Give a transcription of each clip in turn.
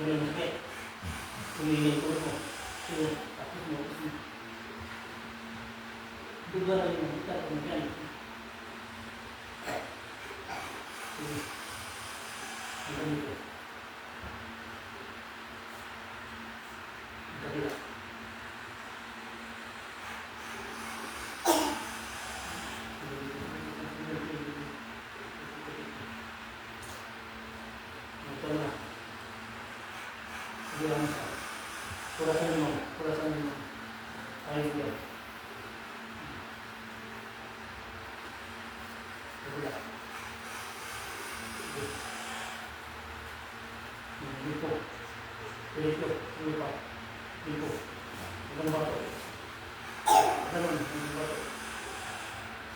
Yan ang sakit. Kumingin ko mo. So, tapos mo. Duga lang yung kita kung dyan. Sige. Ang ganito. Ang kabila. Kurasan mo. Ayun yan. Kabila. Dito. Dito. Dito. Dito. Ang bato. Ang bato.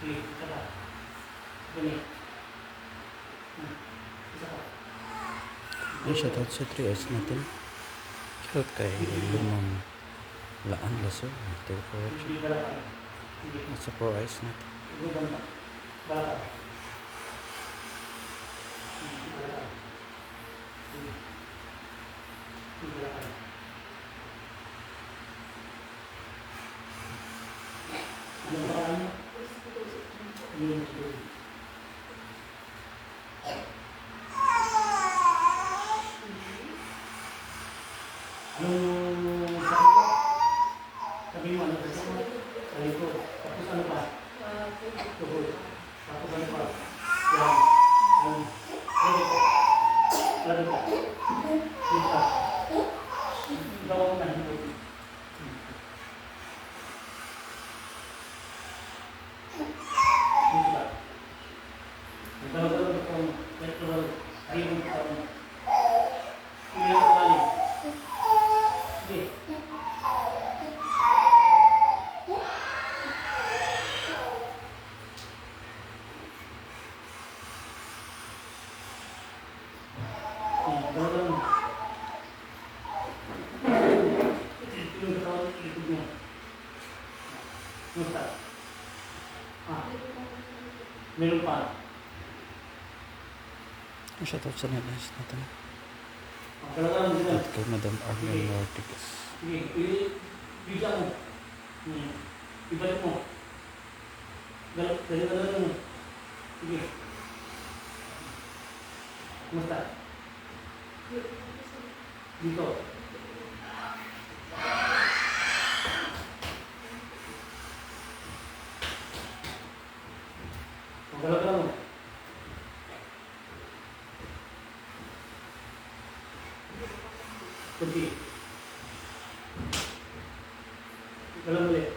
Sige, isa pa. Ganyan. Isa pa. Ay, shoutout sa 3S natin. Shoutout kay Lumang Laan Lasso. Thank you for watching. At sa 4S natin. Bata. Sabi mo ano kasi sabi ko tapos ano pa tuhod tapos ano pa yan ano pa kita bawang na hindi kita nagdalaw kung metro ayun kami hindi ako kali hindi. Meron pa. Shoutout sa 9S natin. Talagang dito. At kay Madam Arlene Ortigas. Sige, bigla mo. Ibalik mo. Dali mo. Sige. Kumusta? Dito. Galaw mo. Kunti. Galaw ulit.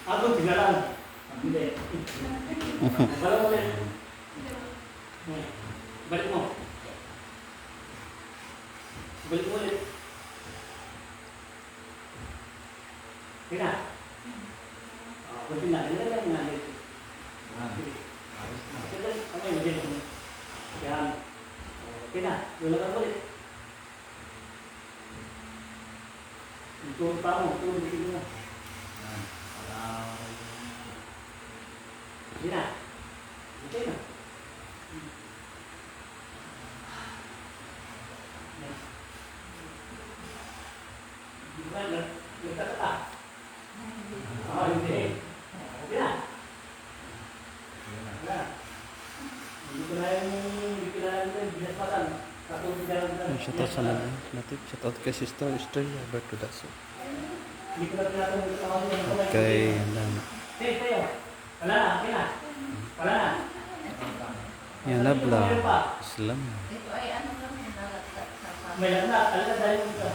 Ako, tinggalan. Hindi. Galaw ulit. Balik mo. Balik mo ulit. Kena? Kunti na. Hindi lang nga dito. Ano yung dito? Yan. Kena? Wala ka ulit. Ito pa mo. Ito dito mo. Hindi na. Okay na. Gimana? Kita tak? Oh, ini. Oke lah. Nah. Dikirain biasa pasan. Satu jalan. Shoutout sa natin. Shoutout kay Sister Estrella Alberto Daso. At kay Lana. Wala na, okay na. Wala na. Yanabla Islam. May landa, talaga dahil dito.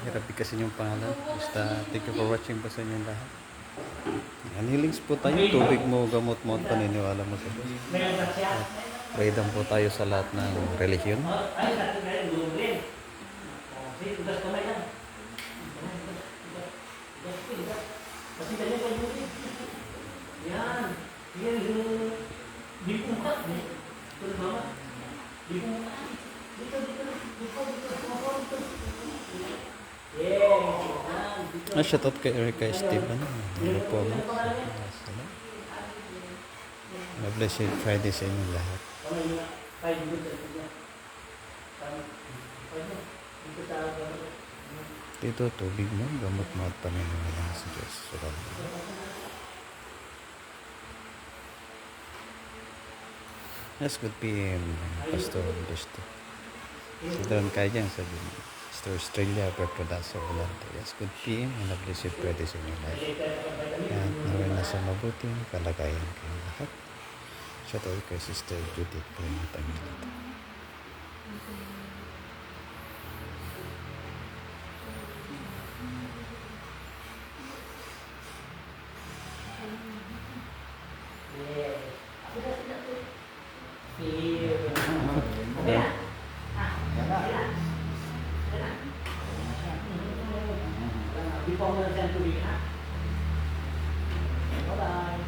Grabe kasi yung pangalan. Basta thank you for watching pa sa inyong lahat. Yan, healings po tayo. Tubig mo, gamot mo, at paniniwala mo sa Diyos. May landa siya. Freedom po tayo sa lahat ng relihiyon. Ay, dati na rin, gulong rin. Sige, tugas kamay lang. Kasi ganyan kayo mo rin. Yan. Yan yung... Di po mukat. Ito na mama. Di po mukat. Dito. Yeah. Shoutout kay Erika Esteban. Ano po mo? Blessed Friday sa inyo lahat. Kamay mo na. Kahit dito sa likod niya. Kahit mo. Dito sa Dito, tubig mo, gamot mo at Panginoon lang sa Diyos. Salamat. Yes, good PM, Pastor Augusto. Sidron kayo dyan sa Pastor Australia, Bertolasa, Volante. Yes, good PM and a blessed Friday sa inyo lahat. At naway nasa mabuting kalagayan kayo lahat. Shout out kay Sister Judith po yung Panginoon. Di pa ako na dyan tubig, ha? Bye-bye.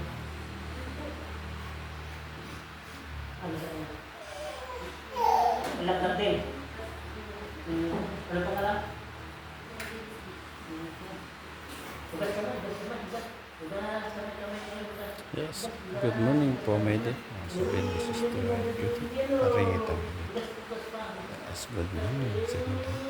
Ano sa kanya? Malaglag din. Ano pa nga lang? Ugas ka man, ugas ka man, ugas. Ugas ka man. Yes, good morning po, Mede. Sabihin ni Sister Judith. Paring ito. Yes, good morning sa inyo lahat.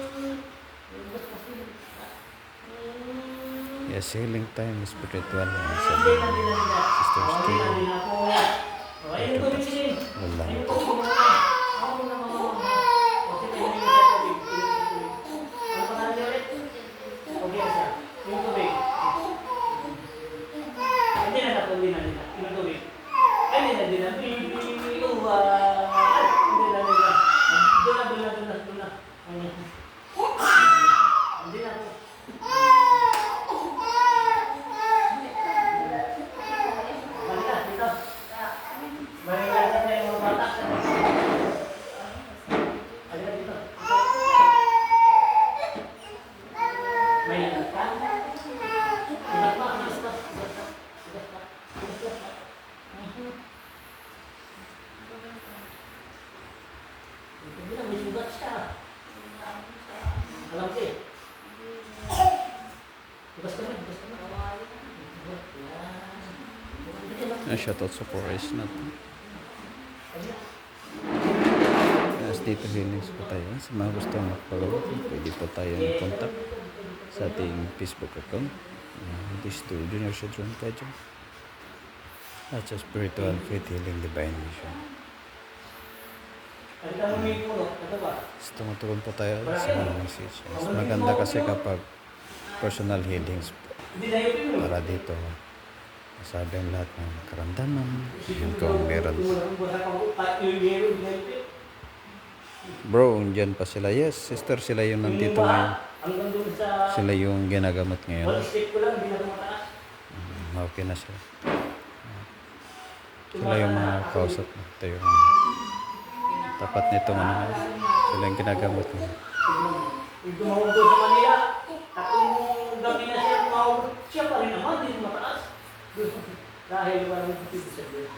Yes, healing time, spiritual. Sabi ni Sister Australia. Wala na po. Alam ko eh. Shoutout sa Forest natin. Yes, dito healings po tayo. Sa mga gusto mag-follow, pwede po tayo contact sa ating Facebook account. This to Junior Children Kajo. At sa Spiritual Faith Healing Divine Mission. Tumutulong po tayo sa mga message. Mas maganda kasi kapag personal healings po. Para dito masabi ang lahat ng karamdaman yun kung meron. Bro, dyan pa sila. Yes, sister, sila yung nandito ngayon. Sila yung ginagamot ngayon. Okay na sila. Sila yung mga kausap. Ito yung tapat nitong ano. Sila yung ginagamot ngayon. Tumawag doon sa Manila. At kung gabi na siya tumawag, siya pa rin naman, hindi mataas. Dahil parang dito sa Diyos.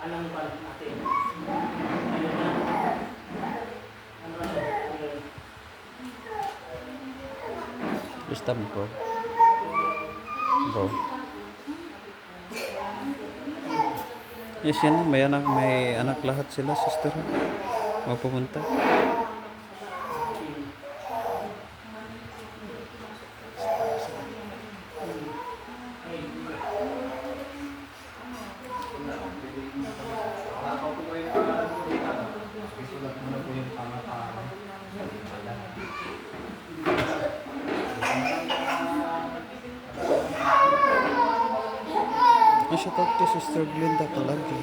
Anong pa natin? Basta mo, bro. Bro. Yes, yan. May anak lahat sila, sister. Mapupunta. Shout out to Sister Glinda palagi.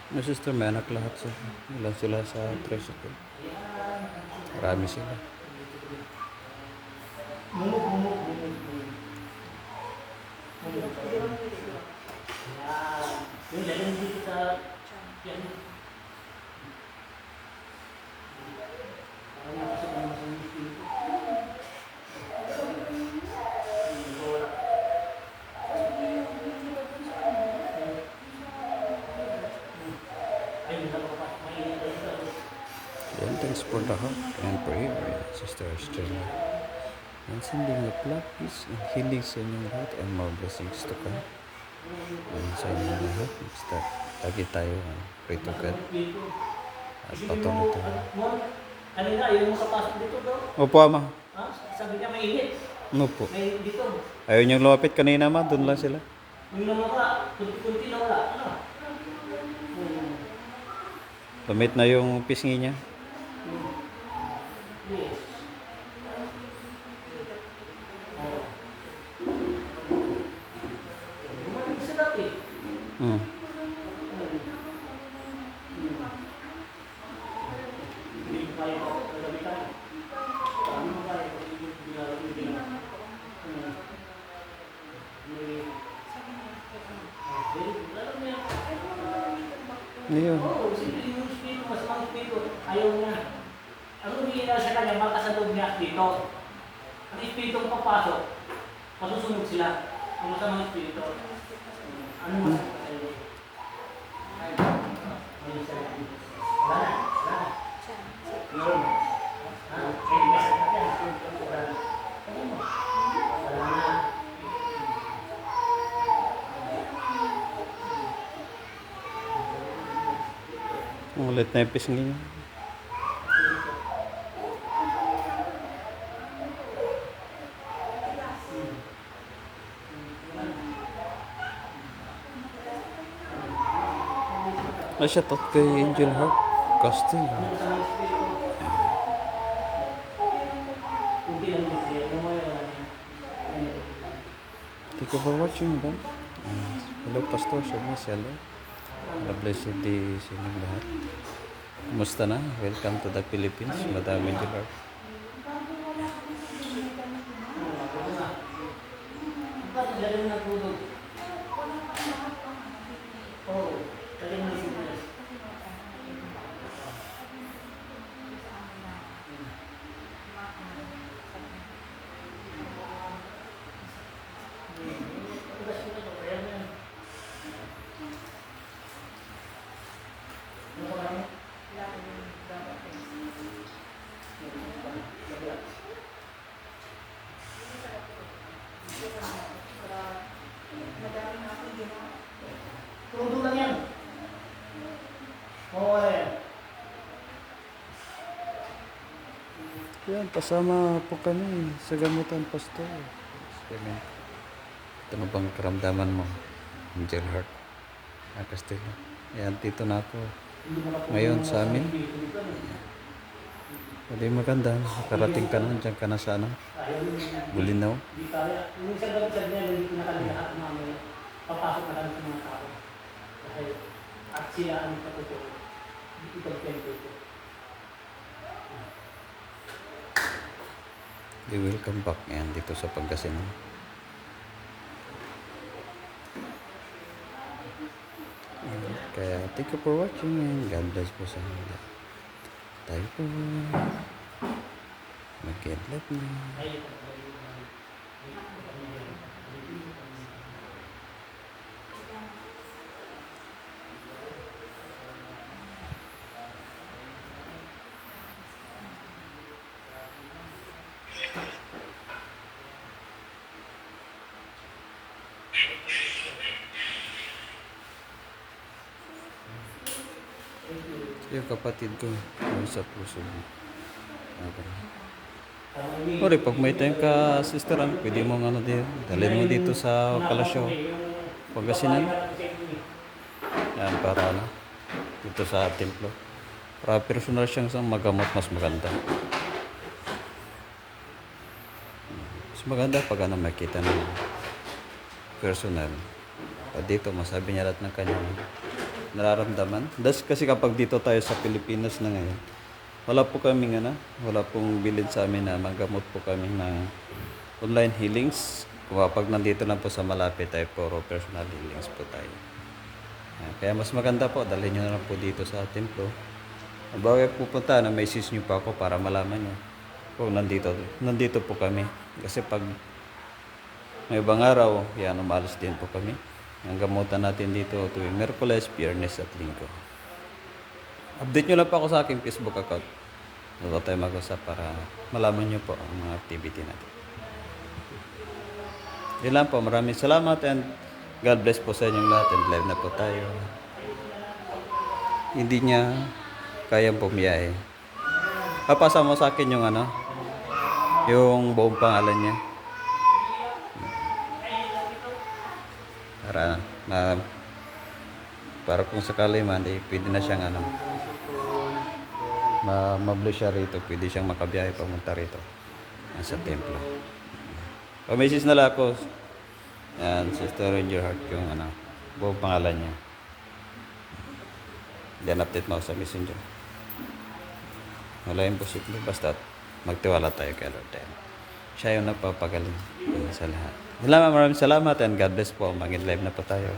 May sister, may anak lahat sa ilan sila sa tricycle. Marami sila. Mumug, mumug, mumug, mumug. Mumug. Yan. Yung lalong dito sa... Yan. Parang nakasok naman sa mga dito. Ayun, nakapapasok. Mainit na ito. Yan, thanks for the help and prayer, Sister Estrella. And sending a blood peace and healing sa inyong lahat and more blessings to come. And sa inyong lahat, start. Lagi tayo, pray to God. At patuloy tayo. Kanina, yung kapasok dito daw. Opo, Ama. Ha? Sabi niya mainit. Ano po? May dito. Ayaw niyong lumapit kanina, Ma. Doon lang sila. Yung namaka, kunti-kunti na wala. Ano? Tumit na yung pisngi niya. Yes. Bumalik sa dati. Hmm. Hindi ko kaya ako. Nagabi tayo. Ano mo kaya? Hindi na. Alam mo yan. Ayun. Oo, simple yung espiritu, mas mga espiritu, ayaw niya. Ang umiira sa kanya, makasalog niya dito. Ang espiritu ang papasok, masusunod sila. Ang masamang espiritu. Ano masama sa iyo? Wala na, wala na. Yun. May masama ka yan. Wala na. Wala na. Ang ulit na yung pisngi niya. Ay, shout out kay Angel Heart Casting. Ang masamang espiritu. Kunti lang yung siya. Ano mo yun? Thank you for watching, ba? Hello, Pastor. Hello. God bless you di sa inyong lahat. Kumusta na? Welcome to the Philippines. Madam Angel Heart. Bakit galing na tulog? Oo, galing na tulog. Tudo lang yan. Oo, yan. Yan, pasama po kami sa gamutan, Pastor. Amen. Ito na bang karamdaman mo, Angel Heart? Castillo. Yan, dito na ako. Ngayon sa amin. Hindi maganda. Nakarating ka na. Diyan ka na sa ano? Bulinaw. Di kaya. Yung isang gabi sa niya, hindi ko na kami lahat namin. Papasok na kami sa mga tao. Dahil, at sila ang katutuo. Hindi ko pagpento ito. They will come back. Yan, dito sa Pangasinan. Kaya, thank you for watching and God bless po sa inyo. Tayo po. Mag-get-let na. Ay, Yung kapatid ko, yung sa puso. Ori, pag may time ka, sisteran, pwede mo ano din, dalhin mo dito sa palasyo, Pangasinan. Yan, para ano, dito sa templo. Para personal siyang isang magamot, mas maganda. Mas maganda pag ano, makita ng personal. Pag dito, masabi niya lahat ng kanyang nararamdaman. Das kasi kapag dito tayo sa Pilipinas na ngayon, wala po kaming wala pong bilid sa amin na magamot po kami na online healings. Kapag nandito lang po sa malapit ay puro personal healings po tayo. Kaya mas maganda po, dalhin nyo na lang po dito sa templo. Bago pupunta, na message nyo pa ako para malaman nyo kung nandito po kami. Kasi pag may ibang araw, yan, umalis din po kami. Ang gamutan natin dito tuwing Merkules, Biyernes at Linggo. Update nyo lang po ako sa aking Facebook account. Doon tayo mag-usap para malaman nyo po ang mga activity natin. Yun lang po. Maraming salamat and God bless po sa inyong lahat. And live na po tayo. Hindi niya kayang pumiyahe. Papasa mo sa akin yung yung buong pangalan niya. Para kung sakali man, pwede na siyang mablo siya rito. Pwede siyang makabiyahe pamunta rito. Sa templo. Pag-message na lang ako. Yan, Sister in your heart yung buong pangalan niya. Then update mo ako sa messenger. Wala imposible. Basta magtiwala tayo kay Lord. Siya yung nagpapagaling sa lahat. Maraming salamat and God bless po. Mag-live na po tayo.